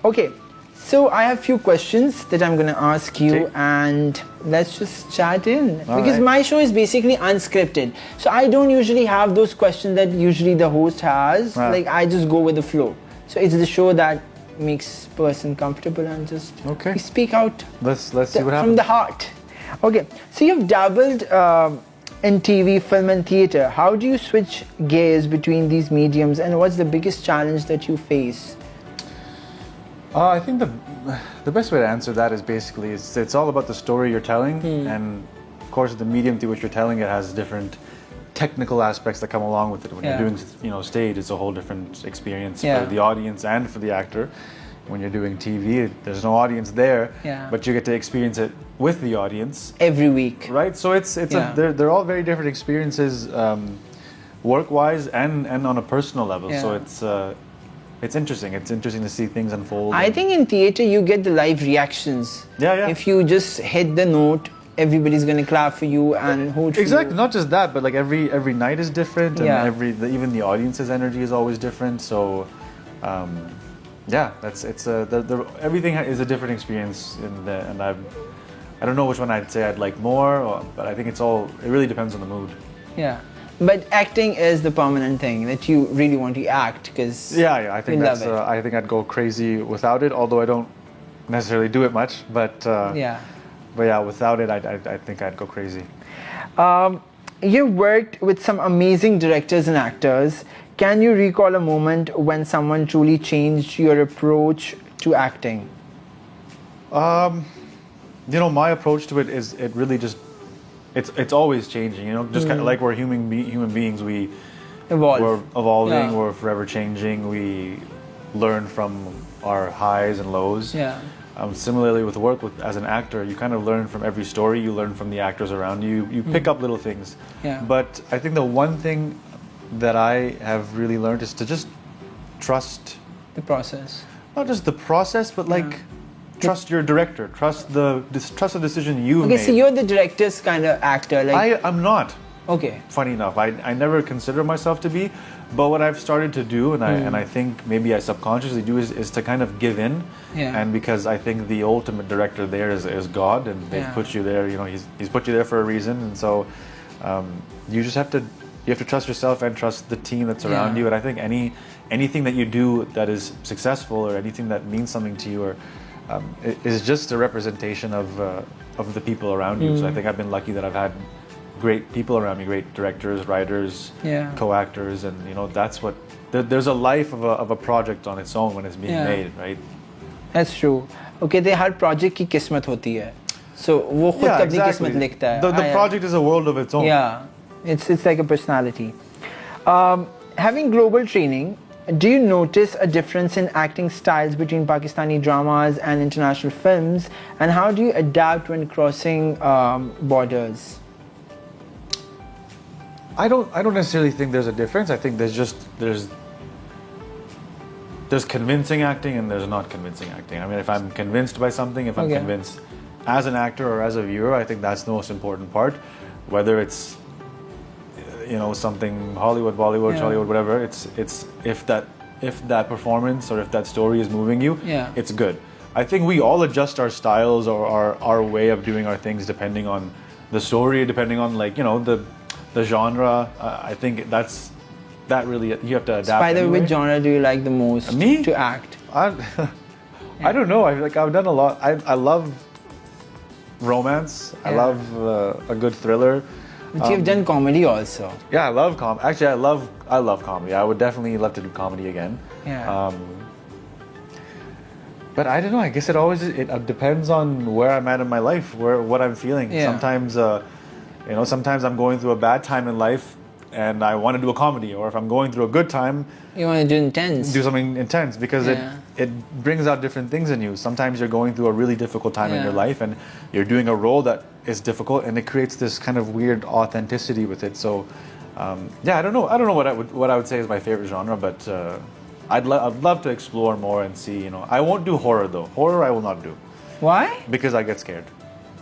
Okay, so I have few questions that I'm gonna ask you, Okay. and let's just chat in. All Because right. my show is basically unscripted, so I don't usually have those questions that usually the host has. Ah. Like I just go with the flow. So it's the show that makes person comfortable and just Okay. we speak out Let's see what from happens. the heart. Okay, so you've dabbled in TV, film, and theatre. How do you switch gears between these mediums, and what's the biggest challenge that you face? I think the best way to answer that is basically it's all about the story you're telling, and of course the medium through which you're telling it has different technical aspects that come along with it. When Yeah. you're doing stage, it's a whole different experience Yeah. for the audience and for the actor. When you're doing TV, there's no audience there, Yeah. but you get to experience it with the audience, Every week. right? So Yeah. they're all very different experiences, work-wise and on a personal level. So Yeah. it's interesting. It's interesting to see things unfold. I think in theatre you get the live reactions. Yeah. If you just hit the note, everybody's gonna clap for you and hoot for Exactly. you. Not just that, but like every night is different, and Yeah. even the audience's energy is always different. So, yeah, everything is a different experience, and I don't know which one I'd say I'd like more, but I think it really depends on the mood. Yeah. But acting is the permanent thing that you really want to act because Yeah, I think you that's. love it. I think I'd go crazy without it, although I don't necessarily do it much. But Yeah. but yeah, without it, I think I'd go crazy. You've worked with some amazing directors and actors. Can you recall a moment when someone truly changed your approach to acting? My approach to it is it really just it's always changing. Just kind of like we're human beings. We're evolving. Yeah. We're forever changing. We learn from our highs and lows. Yeah. Similarly, with work as an actor, you kind of learn from every story. You learn from the actors around you. You pick up little things. Yeah. But I think the one thing that I have really learned is to just trust, The process. not just the process, but like trust your director. Trust the decision you've Okay, made. so you're the director's kind of actor. Like, I'm not. okay. Funny enough, I never consider myself to be, but what I've started to do, and I think maybe I subconsciously do, is to kind of give in. Yeah. And because I think the ultimate director there is God, and they've Yeah. put you there. He's put you there for a reason, and so you just have to trust yourself and trust the team that's around Yeah. you. And I think anything that you do that is successful, or anything that means something to you, or is just a representation of the people around you. So I think I've been lucky that I've had great people around me, great directors, writers, Yeah. co-actors, and that's what. There's a life of a project on its own when it's being Yeah. made, right? That's true. Okay, they her project की किस्मत होती है. So वो खुद Yeah, अपनी किस्मत लिखता है. The project is a world of its own. Yeah, it's like a personality. Having global training, do you notice a difference in acting styles between Pakistani dramas and international films, and how do you adapt when crossing borders? I don't necessarily think there's a difference. I think there's convincing acting and there's not convincing acting. I mean, if I'm convinced by something, if I'm Okay. convinced as an actor or as a viewer, I think that's the most important part. Whether it's something Hollywood, Bollywood, Yeah. Hollywood, whatever. It's if that performance or if that story is moving you, Yeah. it's good. I think we all adjust our styles or our way of doing our things depending on the story, depending on the genre. I think that really you have to adapt. By the way, anyway. which genre do you like the most Me? to act? I don't know. I've done a lot. I love romance. I Yeah. love a good thriller. But you've done comedy also. Yeah, I love comedy. Actually, I love comedy. I would definitely love to do comedy again. Yeah. But I don't know. I guess it depends on where I'm at in my life, what I'm feeling. Yeah. Sometimes, sometimes I'm going through a bad time in life, and I want to do a comedy. Or if I'm going through a good time, You want to do intense. do something intense because Yeah. it brings out different things in you. Sometimes you're going through a really difficult time in your Yeah. life, and you're doing a role that is difficult, and it creates this kind of weird authenticity with it. So, I don't know. I don't know what I would say is my favorite genre, but I'd love to explore more and see. I won't do horror though. Horror I will not do Why? because I get scared.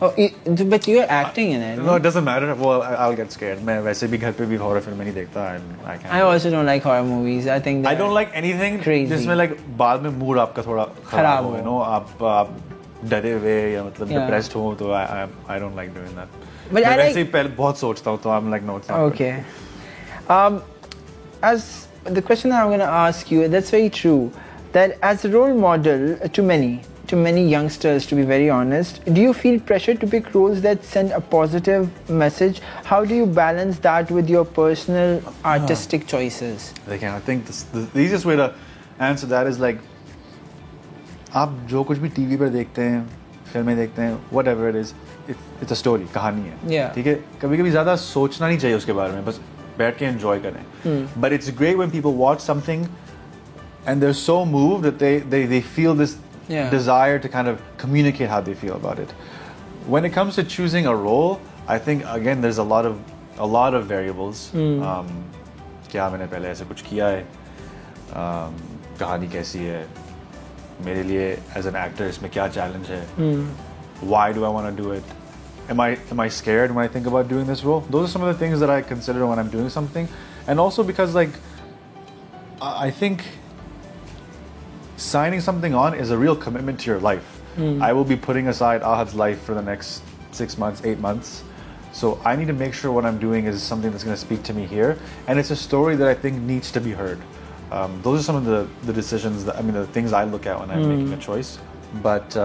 Oh, but you're acting in it. No, it doesn't matter. Well, I'll get scared. मैं वैसे भी घर पे भी horror film नहीं देखता, and I can't. I also don't like horror movies. I think I don't like anything crazy. जिसमें like बाद में mood आपका थोड़ा खराब हो, you know, आप डरे हुए या मतलब depressed हो, तो I don't like doing that. But I वैसे ही पहले बहुत सोचता हूँ, तो I'm like no, it's not okay. As the question that I'm going to ask you, that's very true. That as a role model to many youngsters, to be very honest, do you feel pressure to pick roles that send a positive message? How do you balance that with your personal artistic choices? Again, I think the easiest way to answer that is like, आप जो कुछ भी TV पर देखते हैं, फिल्में देखते हैं, whatever it is, it's a story, कहानी है. Yeah. ठीक है, कभी-कभी ज़्यादा सोचना नहीं चाहिए उसके बारे में, बस बैठ के enjoy करें. But it's great when people watch something and they're so moved that they feel this desire to kind of communicate how they feel about it. When it comes to choosing a role, I think again there's a lot of variables. क्या मैंने पहले ऐसे कुछ किया है, कहानी कैसी है, मेरे लिए as an actor इसमें क्या challenge है, why do I want to do it, am I scared when I think about doing this role? Those are some of the things that I consider when I'm doing something, and also because like I think signing something on is a real commitment to your life. I will be putting aside Ahad's life for the next 6 months, 8 months. So I need to make sure what I'm doing is something that's going to speak to me here. And it's a story that I think needs to be heard. Those are some of the decisions, the things I look at when I'm making a choice. But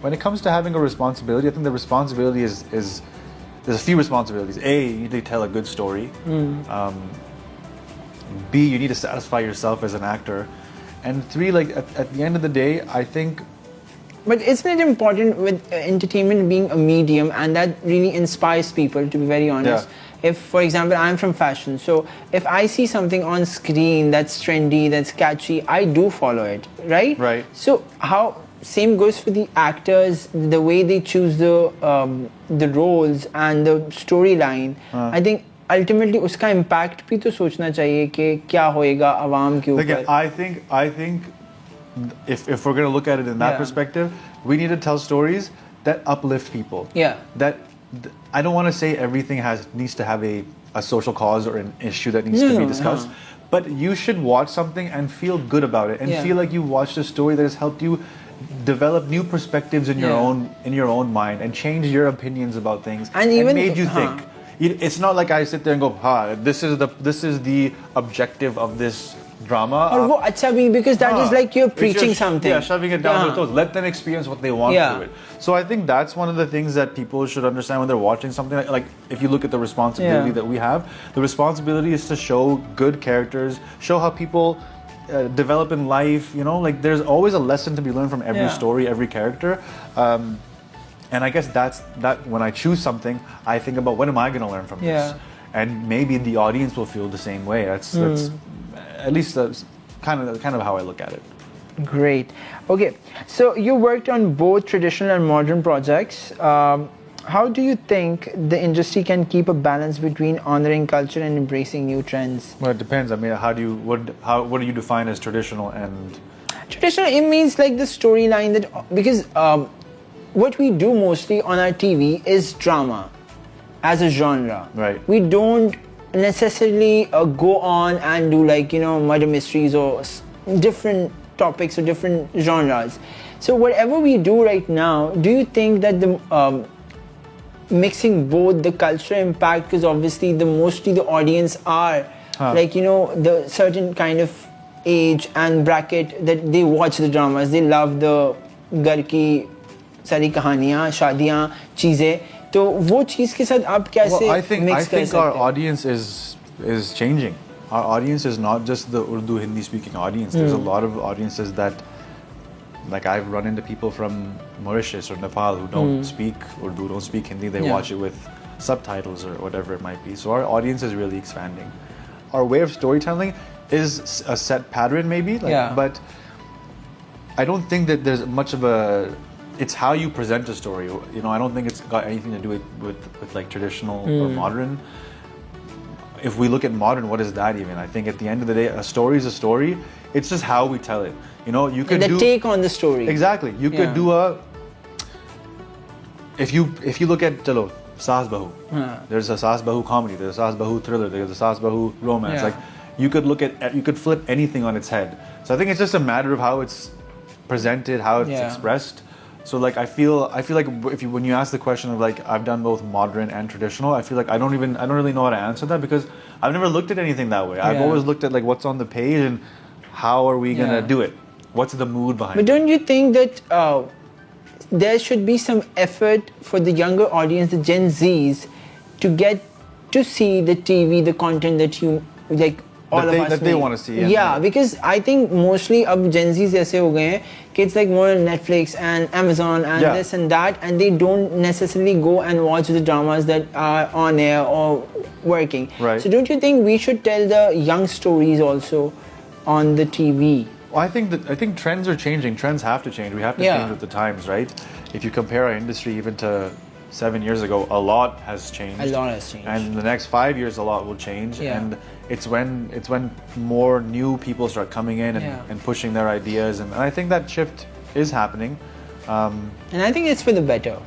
when it comes to having a responsibility, I think the responsibility is there's a few responsibilities. A, you need to tell a good story. B, you need to satisfy yourself as an actor. And 3, like at the end of the day, I think. But isn't it important with entertainment being a medium, and that really inspires people, to be very honest? Yeah. If, for example, I'm from fashion, so if I see something on screen that's trendy, that's catchy, I do follow it, right? Right. So same goes for the actors, the way they choose the roles and the storyline. I think ultimately उसका impact भी तो सोचना चाहिए कि क्या होएगा आवाम के ऊपर. Again, I think if we're going to look at it in that perspective, we need to tell stories that uplift people. Yeah. That I don't want to say everything needs to have a social cause or an issue that needs to be discussed, but you should watch something and feel good about it and feel like you watched a story that has helped you develop new perspectives in your own mind and change your opinions about things and even made you think. It's not like I sit there and go, this is the objective of this drama. Or wo acha bhi, because that is like you're preaching something. Yeah, shoving it down their throats. Let them experience what they want through it. So I think that's one of the things that people should understand when they're watching something. Like if you look at the responsibility that we have, the responsibility is to show good characters, show how people develop in life. You know, like there's always a lesson to be learned from every story, every character. And I guess that's when I choose something, I think about what am I going to learn from this, and maybe the audience will feel the same way. That's at least that's kind of how I look at it. Great. Okay, so you worked on both traditional and modern projects. How do you think the industry can keep a balance between honoring culture and embracing new trends? Well, it depends. I mean, what do you define as traditional and? Traditional, it means like the storyline because. What we do mostly on our TV is drama as a genre. Right. We don't necessarily go on and do like, murder mysteries or different topics or different genres. So whatever we do right now, do you think that the mixing both the cultural impact, because obviously mostly the audience are the certain kind of age and bracket that they watch the dramas, they love the garki सारी कहानियाँ, शादियाँ, चीजें, तो वो चीज के साथ आप कैसे I think our audience is changing. Our audience is not just the Urdu Hindi speaking audience. There's a lot of audiences that, like I've run into people from Mauritius or Nepal who don't speak Urdu, don't speak Hindi. They watch it with subtitles or whatever it might be. So our audience is really expanding. Our way of storytelling is a set pattern maybe, but I don't think that there's much of a. It's how you present a story. I don't think it's got anything to do with like traditional or modern. If we look at modern, what is that even? I think at the end of the day, a story is a story. It's just how we tell it. You could take on the story. Exactly. You could do if you look at chalo, Saas Bahu, there's a Saas Bahu comedy, there's a Saas Bahu thriller, there's a Saas Bahu romance. Yeah. Like you could flip anything on its head. So I think it's just a matter of how it's presented, how it's expressed. So like I feel like when you ask the question of like I've done both modern and traditional, I feel like I don't really know how to answer that because I've never looked at anything that way. I've always looked at like what's on the page and how are we gonna do it? What's the mood behind it? But don't you think that there should be some effort for the younger audience, the Gen Zs, to get to see the TV, the content that you like? That they want to see. Yeah, because I think mostly अब Gen Zs ऐसे हो गए हैं कि it's like more Netflix and Amazon and this and that, and they don't necessarily go and watch the dramas that are on air or working. Right. So don't you think we should tell the young stories also on the TV? Well, I think trends are changing. Trends have to change. We have to change with the times, right? If you compare our industry even to 7 years ago, a lot has changed. A lot has changed. And in the next 5 years, a lot will change. Yeah. And it's when more new people start coming in and pushing their ideas. And I think that shift is happening. And I think it's for the better.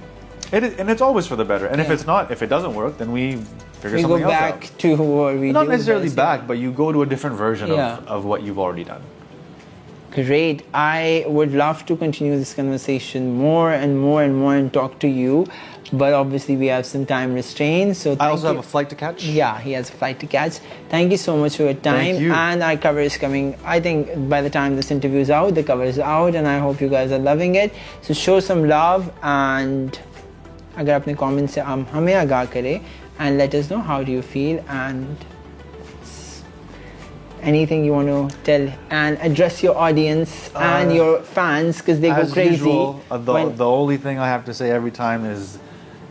It is, and it's always for the better. And if it doesn't work, then we figure something else out. We go back to what we Not do necessarily best, back, but you go to a different version of what you've already done. Great. I would love to continue this conversation more and more and more and talk to you, but obviously we have some time restraints. So I also have a flight to catch. Yeah, he has a flight to catch. Thank you so much for your time. Thank you. And our cover is coming. I think by the time this interview is out, the cover is out, and I hope you guys are loving it. So show some love, and अगर अपने comments से हमें आगाह करें, and let us know how do you feel and anything you want to tell and address your audience and your fans because they go crazy. Usual, the only thing I have to say every time is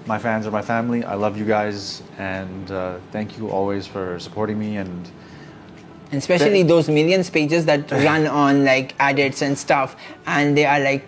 my fans are my family. I love you guys and thank you always for supporting me and especially those millions pages that run on like edits and stuff and they are like